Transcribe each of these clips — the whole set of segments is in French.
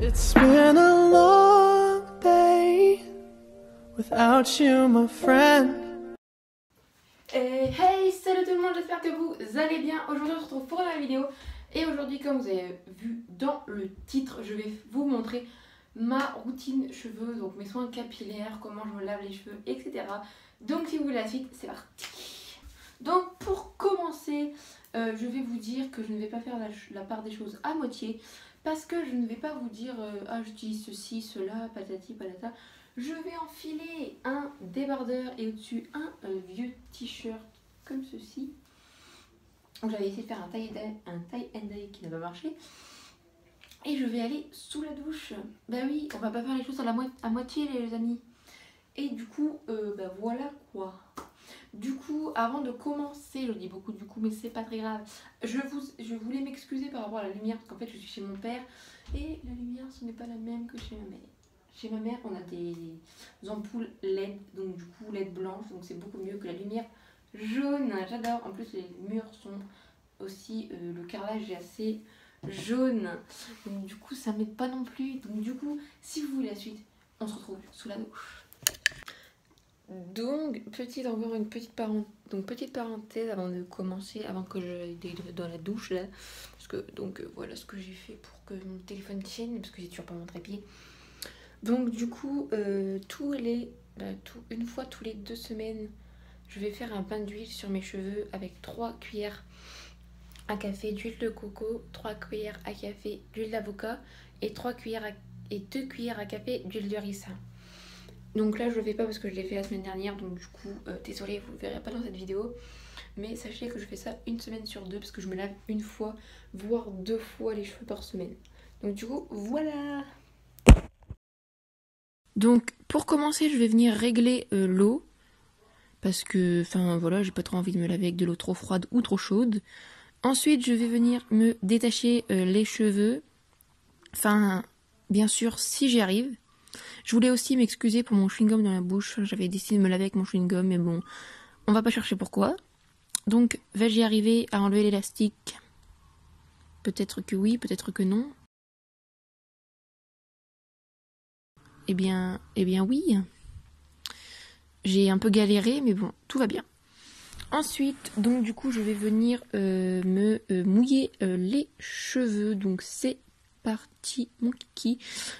It's been a long day without you, my friend. Hey, salut tout le monde, j'espère que vous allez bien. Aujourd'hui on se retrouve pour une nouvelle vidéo. Et aujourd'hui, comme vous avez vu dans le titre, je vais vous montrer ma routine cheveux, donc mes soins capillaires, comment je me lave les cheveux, etc. Donc si vous voulez la suite, c'est parti. Donc pour commencer, je vais vous dire que je ne vais pas faire la part des choses à moitié, parce que je ne vais pas vous dire ah je dis ceci, cela, patati patata. Je vais enfiler un débardeur et au-dessus un vieux t-shirt comme ceci. J'avais essayé de faire un tie and dye qui n'a pas marché. Et je vais aller sous la douche. Bah oui, on va pas faire les choses à moitié les amis. Et du coup, bah voilà quoi. Du coup, avant de commencer, je dis beaucoup du coup, mais c'est pas très grave. Je voulais m'excuser par rapport à la lumière, parce qu'en fait je suis chez mon père. Et la lumière, ce n'est pas la même que chez ma mère. Chez ma mère, on a des ampoules LED, donc du coup LED blanche, donc c'est beaucoup mieux que la lumière jaune. J'adore. En plus, les murs sont aussi, le carrelage est assez jaune, donc du coup ça m'aide pas non plus. Donc du coup, si vous voulez la suite, on se retrouve sous la douche. Donc encore une petite parenthèse avant de commencer, avant que je dans la douche là, parce que donc voilà ce que j'ai fait pour que mon téléphone tienne, parce que j'ai toujours pas mon trépied. Donc du coup, une fois tous les 2 semaines, je vais faire un bain d'huile sur mes cheveux avec 3 cuillères à café d'huile de coco, 3 cuillères à café d'huile d'avocat et 2 cuillères à café d'huile de ricin. Donc là je le fais pas parce que je l'ai fait la semaine dernière, donc du coup désolée, vous le verrez pas dans cette vidéo. Mais sachez que je fais ça une semaine sur 2 parce que je me lave une fois, voire 2 fois les cheveux par semaine. Donc du coup voilà. Donc pour commencer, je vais venir régler l'eau. Parce que, enfin voilà, j'ai pas trop envie de me laver avec de l'eau trop froide ou trop chaude. Ensuite, je vais venir me détacher les cheveux. Enfin, bien sûr, si j'y arrive. Je voulais aussi m'excuser pour mon chewing-gum dans la bouche. J'avais décidé de me laver avec mon chewing-gum, mais bon, on va pas chercher pourquoi. Donc, vais-je y arriver à enlever l'élastique? Peut-être que oui, peut-être que non. Eh bien oui. J'ai un peu galéré, mais bon, tout va bien. Ensuite, donc du coup, je vais venir me mouiller les cheveux. Donc c'est parti, mon kiki.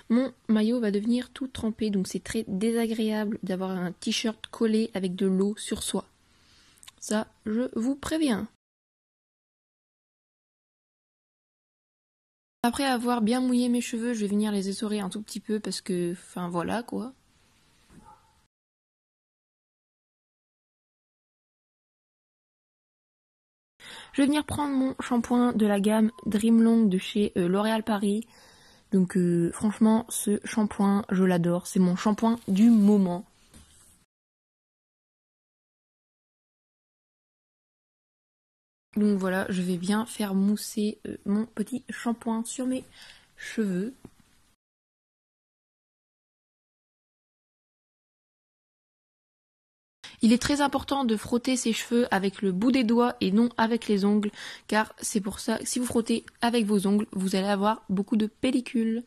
Mon maillot va devenir tout trempé, donc c'est très désagréable d'avoir un t-shirt collé avec de l'eau sur soi. Ça, je vous préviens. Après avoir bien mouillé mes cheveux, je vais venir les essorer un tout petit peu parce que, enfin voilà quoi. Je vais venir prendre mon shampoing de la gamme Dreamlong de chez L'Oréal Paris. Donc franchement, ce shampoing, je l'adore. C'est mon shampoing du moment. Donc voilà, je vais bien faire mousser mon petit shampoing sur mes cheveux. Il est très important de frotter ses cheveux avec le bout des doigts et non avec les ongles, car c'est pour ça que si vous frottez avec vos ongles, vous allez avoir beaucoup de pellicule.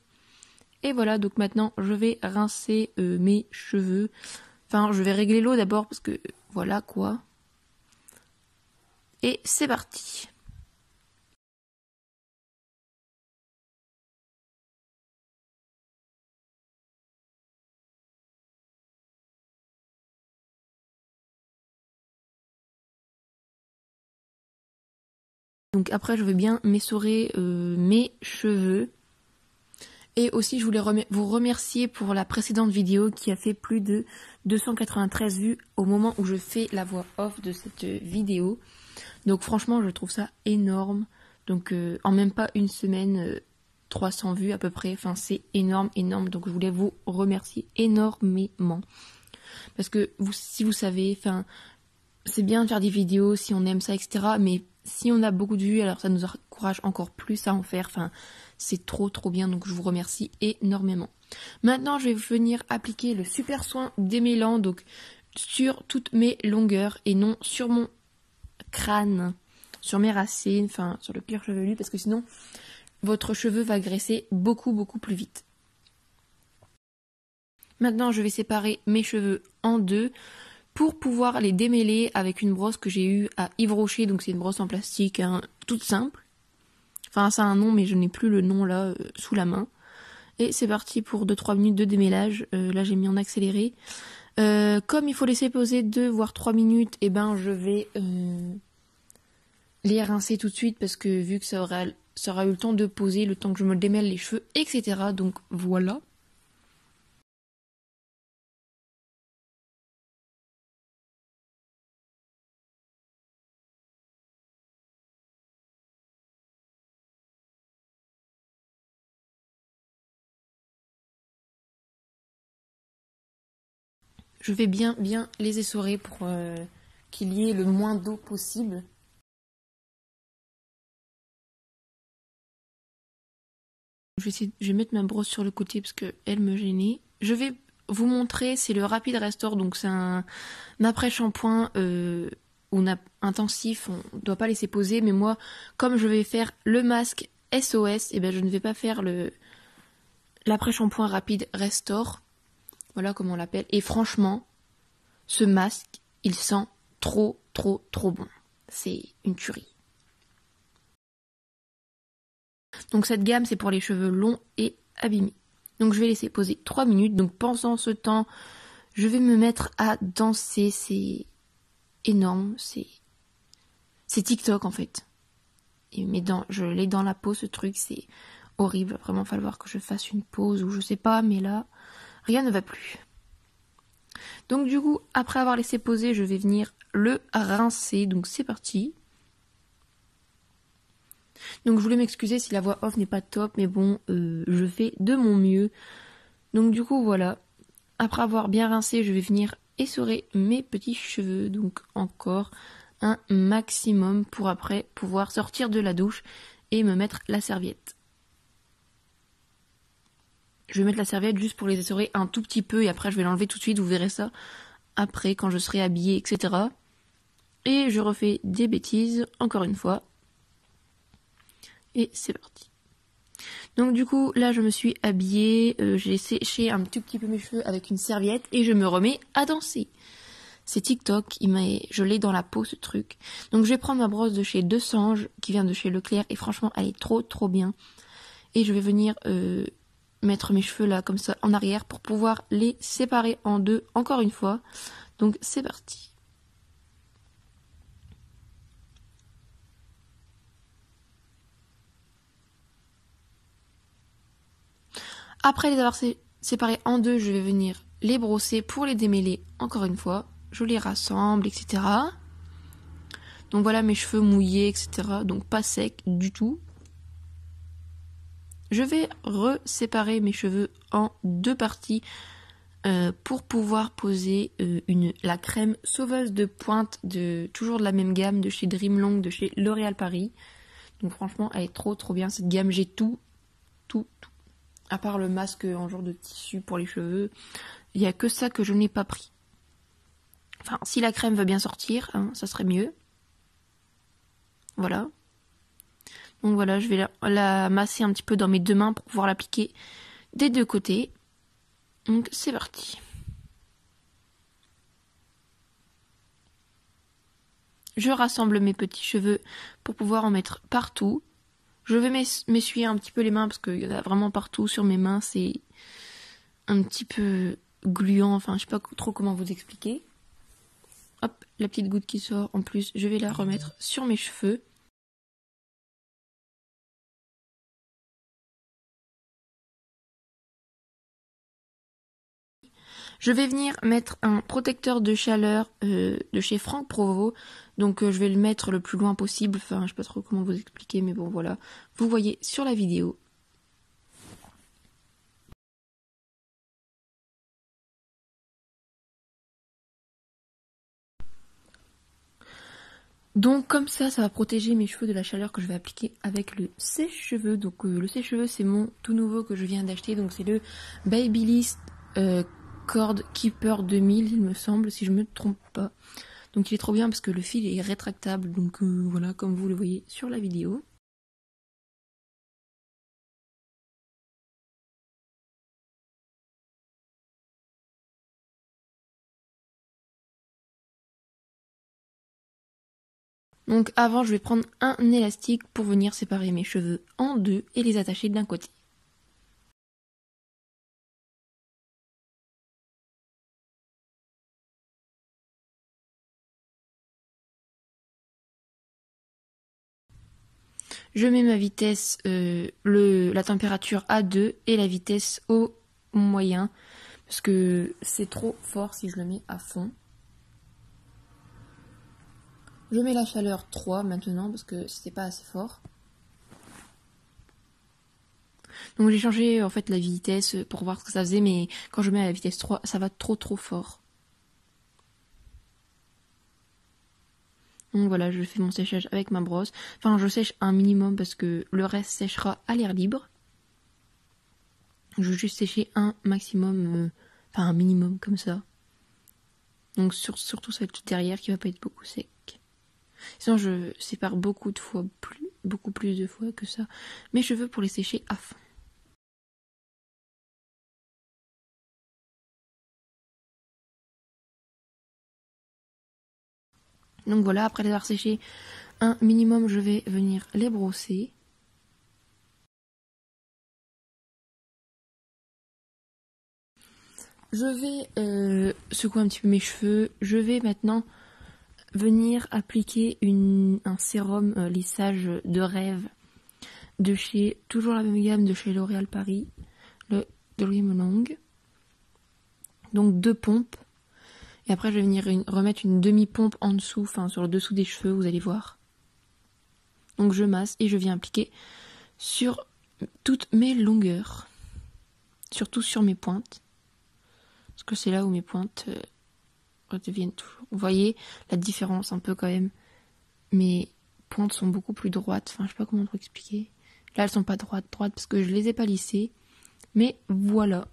Et voilà, donc maintenant je vais rincer mes cheveux. Enfin, je vais régler l'eau d'abord parce que voilà quoi. Et c'est parti. Donc après, je vais bien m'essorer mes cheveux. Et aussi, je voulais vous remercier pour la précédente vidéo qui a fait plus de 293 vues au moment où je fais la voix off de cette vidéo. Donc franchement, je trouve ça énorme. Donc en même pas une semaine, 300 vues à peu près. Enfin, c'est énorme, énorme. Donc je voulais vous remercier énormément. Parce que si vous savez, enfin, c'est bien de faire des vidéos si on aime ça, etc. Mais si on a beaucoup de vues, alors ça nous encourage encore plus à en faire. Enfin, c'est trop bien, donc je vous remercie énormément. Maintenant, je vais venir appliquer le super soin démêlant, donc sur toutes mes longueurs et non sur mon crâne, sur mes racines, enfin sur le cuir chevelu, parce que sinon votre cheveu va graisser beaucoup plus vite. Maintenant, je vais séparer mes cheveux en deux pour pouvoir les démêler avec une brosse que j'ai eue à Yves Rocher. Donc c'est une brosse en plastique, hein, toute simple. Enfin, ça a un nom, mais je n'ai plus le nom là sous la main. Et c'est parti pour 2-3 minutes de démêlage. Là, j'ai mis en accéléré. Comme il faut laisser poser 2 voire 3 minutes, et ben je vais les rincer tout de suite parce que vu que ça aura eu le temps de poser, le temps que je me démêle les cheveux, etc. Donc voilà. Je vais bien les essorer pour qu'il y ait le moins d'eau possible. Je vais mettre ma brosse sur le côté parce qu'elle me gênait. Je vais vous montrer, c'est le Rapid Restore, donc c'est un après-shampoing intensif, on ne doit pas laisser poser, mais moi, comme je vais faire le masque SOS, et ben je ne vais pas faire l'après-shampoing Rapid Restore. Voilà comment on l'appelle. Et franchement, ce masque, il sent trop bon. C'est une tuerie. Donc cette gamme, c'est pour les cheveux longs et abîmés. Donc je vais laisser poser 3 minutes. Donc pendant ce temps, je vais me mettre à danser. C'est énorme. C'est TikTok en fait. Et je l'ai dans la peau ce truc. C'est horrible. Il va vraiment falloir que je fasse une pause ou je sais pas. Mais là, rien ne va plus. Donc du coup, après avoir laissé poser, je vais venir le rincer. Donc c'est parti. Donc je voulais m'excuser si la voix off n'est pas top, mais bon, je fais de mon mieux. Donc du coup voilà, après avoir bien rincé, je vais venir essorer mes petits cheveux. Donc encore un maximum pour après pouvoir sortir de la douche et me mettre la serviette. Je vais mettre la serviette juste pour les essorer un tout petit peu et après je vais l'enlever tout de suite, vous verrez ça après quand je serai habillée, etc. Et je refais des bêtises, encore une fois. Et c'est parti. Donc du coup, là je me suis habillée, j'ai séché un tout petit peu mes cheveux avec une serviette et je me remets à danser. C'est TikTok, je l'ai dans la peau ce truc. Donc je vais prendre ma brosse de chez Deux Sanges, qui vient de chez Leclerc, et franchement elle est trop bien. Et je vais venir mettre mes cheveux là comme ça en arrière pour pouvoir les séparer en deux encore une fois. Donc c'est parti. Après les avoir séparés en deux, je vais venir les brosser pour les démêler encore une fois. Je les rassemble, etc. Donc voilà mes cheveux mouillés, etc. Donc pas secs du tout. Je vais reséparer mes cheveux en deux parties pour pouvoir poser la crème sauveuse de pointe toujours de la même gamme de chez Dreamlong, de chez L'Oréal Paris. Donc franchement elle est trop bien cette gamme. J'ai tout. À part le masque en genre de tissu pour les cheveux, il n'y a que ça que je n'ai pas pris. Enfin, si la crème veut bien sortir, hein, ça serait mieux. Voilà. Donc voilà, je vais la masser un petit peu dans mes deux mains pour pouvoir l'appliquer des deux côtés. Donc c'est parti. Je rassemble mes petits cheveux pour pouvoir en mettre partout. Je vais m'essuyer un petit peu les mains parce qu'il y en a vraiment partout sur mes mains. C'est un petit peu gluant. Enfin, je sais pas trop comment vous expliquer. Hop, la petite goutte qui sort. En plus, je vais la remettre sur mes cheveux. Je vais venir mettre un protecteur de chaleur de chez Franck Provo. Donc je vais le mettre le plus loin possible. Enfin, je sais pas trop comment vous expliquer, mais bon voilà. Vous voyez sur la vidéo. Donc comme ça va protéger mes cheveux de la chaleur que je vais appliquer avec le sèche-cheveux. Donc le sèche-cheveux c'est mon tout nouveau que je viens d'acheter. Donc c'est le Babyliss Cord Keeper 2000 il me semble, si je me trompe pas. Donc il est trop bien parce que le fil est rétractable. Donc voilà, comme vous le voyez sur la vidéo. Donc avant, je vais prendre un élastique pour venir séparer mes cheveux en deux et les attacher d'un côté. Je mets ma vitesse, la température à 2 et la vitesse au moyen parce que c'est trop fort si je le mets à fond. Je mets la chaleur 3 maintenant parce que c'était pas assez fort. Donc j'ai changé en fait la vitesse pour voir ce que ça faisait, mais quand je mets à la vitesse 3, ça va trop fort. Donc voilà, je fais mon séchage avec ma brosse. Enfin, je sèche un minimum parce que le reste séchera à l'air libre. Je vais juste sécher un maximum, enfin un minimum comme ça. Donc surtout celle derrière qui va pas être beaucoup sec. Sinon je sépare beaucoup plus de fois que ça. Mes cheveux pour les sécher à fond. Donc voilà, après les avoir séchés un minimum, je vais venir les brosser. Je vais secouer un petit peu mes cheveux. Je vais maintenant venir appliquer un sérum lissage de rêve de chez, toujours la même gamme de chez L'Oréal Paris, le Dream Long. Donc 2 pompes. Et après je vais venir remettre une demi-pompe en dessous, enfin sur le dessous des cheveux, vous allez voir. Donc je masse et je viens appliquer sur toutes mes longueurs. Surtout sur mes pointes. Parce que c'est là où mes pointes redeviennent toujours. Vous voyez la différence un peu quand même. Mes pointes sont beaucoup plus droites. Enfin, je sais pas comment trop expliquer. Là, elles sont pas droites parce que je les ai pas lissées. Mais voilà.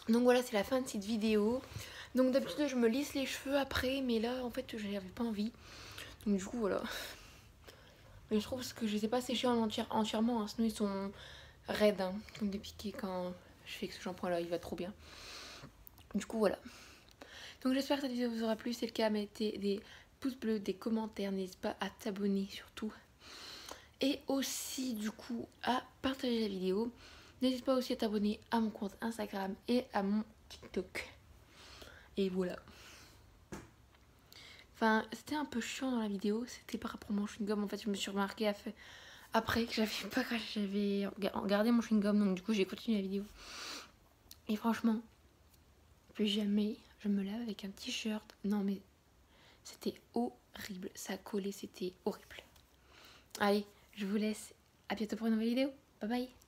Donc voilà, c'est la fin de cette vidéo. Donc d'habitude, je me lisse les cheveux après. Mais là, en fait, j'avais pas envie. Donc du coup, voilà. Mais je trouve que je les ai pas séchés entièrement. Hein, sinon, ils sont raides. Hein, comme des piquets quand je fais ce shampoing là. Il va trop bien. Du coup, voilà. Donc j'espère que cette vidéo vous aura plu. Si c'est le cas, mettez des pouces bleus, des commentaires. N'hésitez pas à t'abonner surtout. Et aussi du coup à partager la vidéo. N'hésite pas aussi à t'abonner à mon compte Instagram et à mon TikTok. Et voilà. Enfin, c'était un peu chiant dans la vidéo. C'était par rapport à mon chewing-gum. En fait, je me suis remarqué après que j'avais regardé mon chewing-gum. Donc du coup, j'ai continué la vidéo. Et franchement, plus jamais je me lave avec un t-shirt. Non mais c'était horrible. Ça collait, c'était horrible. Allez, je vous laisse. À bientôt pour une nouvelle vidéo. Bye bye.